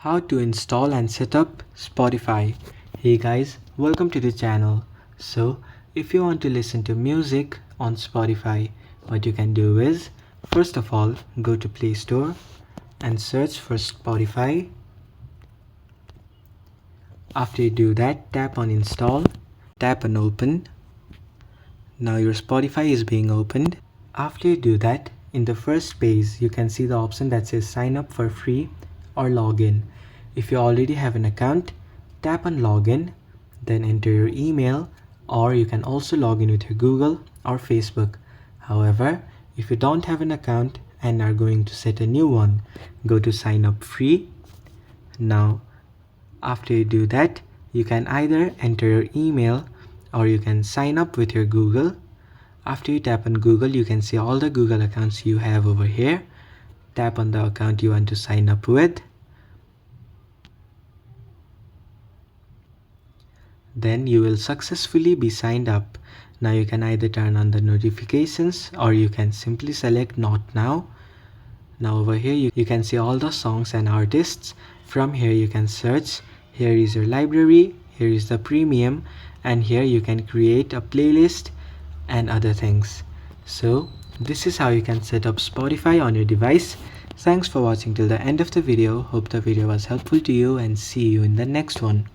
How to install and set up Spotify. Hey guys, welcome to the channel. So if you want to listen to music on Spotify, what you can do is, first of all, go to Play Store and search for Spotify. After you do that, tap on install, tap on open. Now your Spotify is being opened. After you do that, in the first page you can see the option that says sign up for free or login. If you already have an account, tap on login, then enter your email, or you can also log in with your Google or Facebook. However, if you don't have an account and are going to set a new one, go to sign up free. Now after you do that, you can either enter your email or you can sign up with your Google. After you tap on Google, you can see all the Google accounts you have over here. Tap on the account you want to sign up with. Then you will successfully be signed up. Now you can either turn on the notifications or you can simply select not now. Now over here you can see all the songs and artists. From here you can search. Here is your library, here is the premium, and here you can create a playlist and other things. So this is how you can set up Spotify on your device. Thanks for watching till the end of the video. Hope the video was helpful to you and see you in the next one.